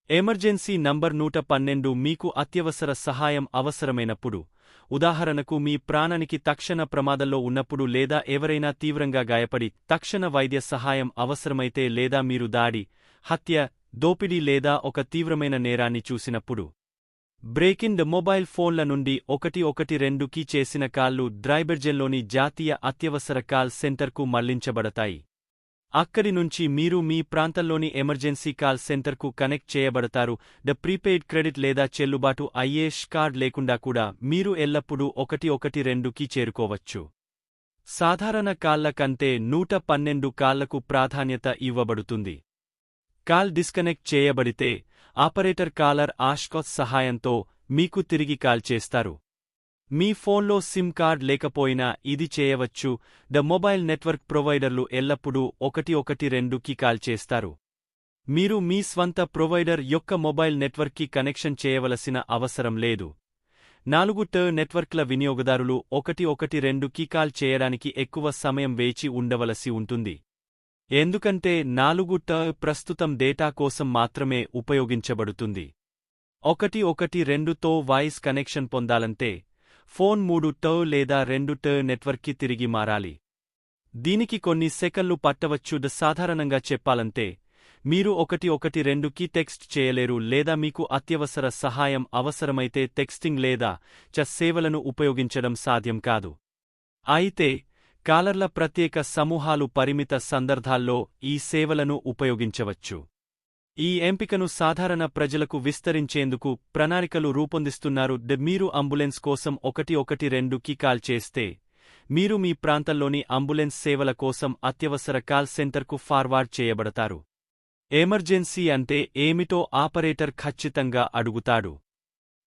Emergency number 112 మీకు అత్యవసర సహాయం అవసరమైనప్పుడు, ఉదాహరణకు మీ ప్రాణానికి తక్షణ ప్రమాదంలో ఉన్నప్పుడు లేదా ఎవరైనా తీవ్రంగా గాయపడి తక్షణ వైద్య సహాయం అవసరమైతే లేదా మీరు దాడి, హత్య, దోపిడీ లేదా ఒక తీవ్రమైన నేరాన్ని చూసినప్పుడు. బ్రేకింగ్ ద మొబైల్ ఫోన్ల నుండి 112కి చేసిన కాల్లు డ్రైబర్జెన్లోని జాతీయ అత్యవసర కాల్ సెంటర్కు మళ్లించబడతాయి. అక్కడి నుంచి మీరు మీ ప్రాంతంలోని ఎమర్జెన్సీ కాల్ సెంటర్కు కనెక్ట్ చేయబడతారు. ద ప్రీపెయిడ్ క్రెడిట్ లేదా చెల్లుబాటు అయ్యే కార్డ్ లేకుండా కూడా మీరు ఎల్లప్పుడూ 112కి చేరుకోవచ్చు. సాధారణ కాళ్ల కంటే 112 కాళ్లకు ప్రాధాన్యత ఇవ్వబడుతుంది. కాల్ డిస్కనెక్ట్ చేయబడితే, ఆపరేటర్ కాలర్ ఆష్కాస్ సహాయంతో మీకు తిరిగి కాల్ చేస్తారు. మీ ఫోన్లో సిమ్ కార్డ్ లేకపోయినా ఇది చేయవచ్చు. ద మొబైల్ నెట్వర్క్ ప్రొవైడర్లు ఎల్లప్పుడూ 112కి కాల్ చేస్తారు. మీరు మీ స్వంత ప్రొవైడర్ యొక్క మొబైల్ నెట్వర్క్కి కనెక్షన్ చేయవలసిన అవసరం లేదు. 4T నెట్వర్క్ల వినియోగదారులు 112కి కాల్ చేయడానికి ఎక్కువ సమయం వేచి ఉండవలసి ఉంటుంది. ఎందుకంటే 4T ప్రస్తుతం డేటా కోసం మాత్రమే ఉపయోగించబడుతుంది. 112తో వాయిస్ కనెక్షన్ పొందాలంటే ఫోన్ 3T లేదా 2T నెట్వర్క్కి తిరిగి మారాలి. దీనికి కొన్ని సెకన్లు పట్టవచ్చు. సాధారణంగా చెప్పాలంటే, మీరు 112కి టెక్స్ట్ చేయలేరు లేదా మీకు అత్యవసర సహాయం అవసరమైతే టెక్స్టింగ్ లేదా చాట్ సేవలను ఉపయోగించడం సాధ్యం కాదు. అయితే, కాలర్ల ప్రత్యేక సమూహాలు పరిమిత సందర్భాల్లో ఈ సేవలను ఉపయోగించవచ్చు. ఈ ఎంపికను సాధారణ ప్రజలకు విస్తరించేందుకు ప్రణాళికలు రూపొందిస్తున్నారు. మీరు అంబులెన్స్ కోసం 112కి కాల్ చేస్తే, మీరు మీ ప్రాంతంలోని అంబులెన్స్ సేవల కోసం అత్యవసర కాల్ సెంటర్కు ఫార్వార్డ్ చేయబడతారు. ఎమర్జెన్సీ అంటే ఏమిటో ఆపరేటర్ ఖచ్చితంగా అడుగుతాడు.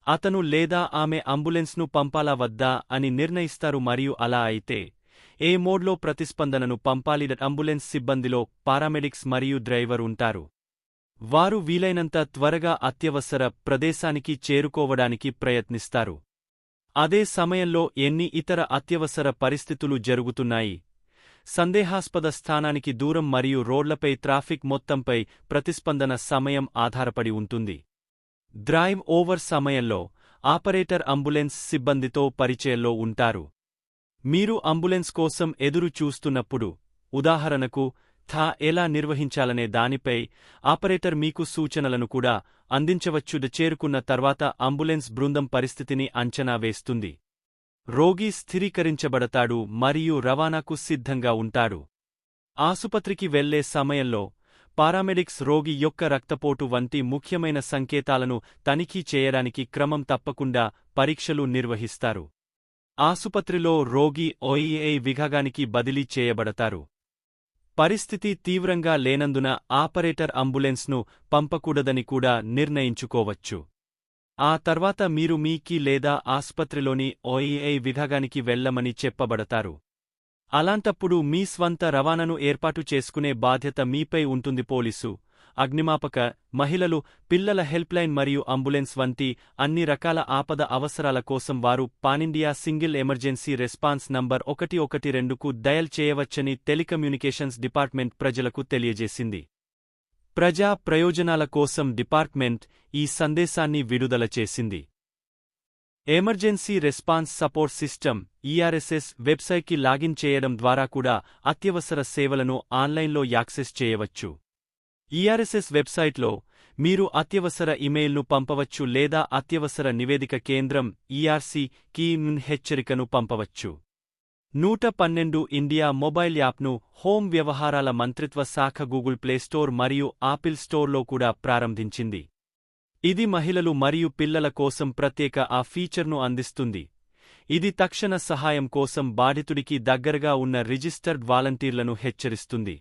అతను లేదా ఆమె అంబులెన్స్ను పంపాలా వద్దా అని నిర్ణయిస్తారు మరియు అలా అయితే, ఏ మోడ్లో ప్రతిస్పందనను పంపాలి. అంబులెన్స్ సిబ్బందిలో పారామెడిక్స్ మరియు డ్రైవర్ ఉంటారు. వారు వీలైనంత త్వరగా అత్యవసర ప్రదేశానికి చేరుకోవడానికి ప్రయత్నిస్తారు. అదే సమయంలో ఎన్ని ఇతర అత్యవసర పరిస్థితులు జరుగుతున్నాయి, సందేహాస్పద స్థానానికి దూరం మరియు రోడ్లపై ట్రాఫిక్ మొత్తంపై ప్రతిస్పందన సమయం ఆధారపడి ఉంటుంది. డ్రైవ్ ఓవర్ సమయంలో, ఆపరేటర్ అంబులెన్స్ సిబ్బందితో పరిచయంలో ఉంటారు. మీరు అంబులెన్స్ కోసం ఎదురు చూస్తున్నప్పుడు, ఉదాహరణకు ఎలా నిర్వహించాలనే దానిపై ఆపరేటర్ మీకు సూచనలను కూడా అందించవచ్చు. చేరుకున్న తర్వాత అంబులెన్స్ బృందం పరిస్థితిని అంచనా వేస్తుంది. రోగి స్థిరీకరించబడతాడు మరియు రవాణాకు సిద్ధంగా ఉంటాడు. ఆసుపత్రికి వెళ్లే సమయంలో, పారామెడిక్స్ రోగి యొక్క రక్తపోటు వంటి ముఖ్యమైన సంకేతాలను తనిఖీ చేయడానికి క్రమం తప్పకుండా పరీక్షలు నిర్వహిస్తారు. ఆసుపత్రిలో రోగి ఓఈఐ విభాగానికి బదిలీ చేయబడతారు. పరిస్థితి తీవ్రంగా లేనందున ఆపరేటర్ అంబులెన్స్ను పంపకూడదని కూడా నిర్ణయించుకోవచ్చు. ఆ తర్వాత మీరు మీకి లేదా ఆసుపత్రిలోని ఓఈఐ విభాగానికి వెళ్లమని చెప్పబడతారు. అలాంటప్పుడు మీ స్వంత రవాణాను ఏర్పాటు చేసుకునే బాధ్యత మీపై ఉంటుంది. పోలీసు, అగ్నిమాపక, మహిళలు, పిల్లల హెల్ప్లైన్ మరియు అంబులెన్స్ వంటి అన్ని రకాల ఆపద అవసరాల కోసం వారు pan India single emergency response number 112కు డయల్ చేయవచ్చని టెలికమ్యూనికేషన్స్ డిపార్ట్మెంట్ ప్రజలకు తెలియజేసింది. ప్రజా ప్రయోజనాల కోసం డిపార్ట్మెంట్ ఈ సందేశాన్ని విడుదల చేసింది. ఎమర్జెన్సీ రెస్పాన్స్ సపోర్ట్ సిస్టమ్ (ఈఆర్ఎస్ఎస్) వెబ్సైట్కి లాగిన్ చేయడం ద్వారా కూడా అత్యవసర సేవలను ఆన్లైన్లో యాక్సెస్ చేయవచ్చు. ఈఆర్ఎస్ఎస్ వెబ్సైట్లో, మీరు అత్యవసర ఇమెయిల్ను పంపవచ్చు లేదా అత్యవసర నివేదిక కేంద్రం (ఈఆర్సీ)కి హెచ్చరికను పంపవచ్చు. 112 ఇండియా మొబైల్ యాప్ను హోం వ్యవహారాల మంత్రిత్వ శాఖ గూగుల్ ప్లేస్టోర్ మరియు ఆపిల్ స్టోర్లో కూడా ప్రారంభించింది. ఇది మహిళలు మరియు పిల్లల కోసం ప్రత్యేక ఆ ఫీచర్ను అందిస్తుంది. ఇది తక్షణ సహాయం కోసం బాధితుడికి దగ్గరగా ఉన్న రిజిస్టర్డ్ వాలంటీర్లను హెచ్చరిస్తుంది.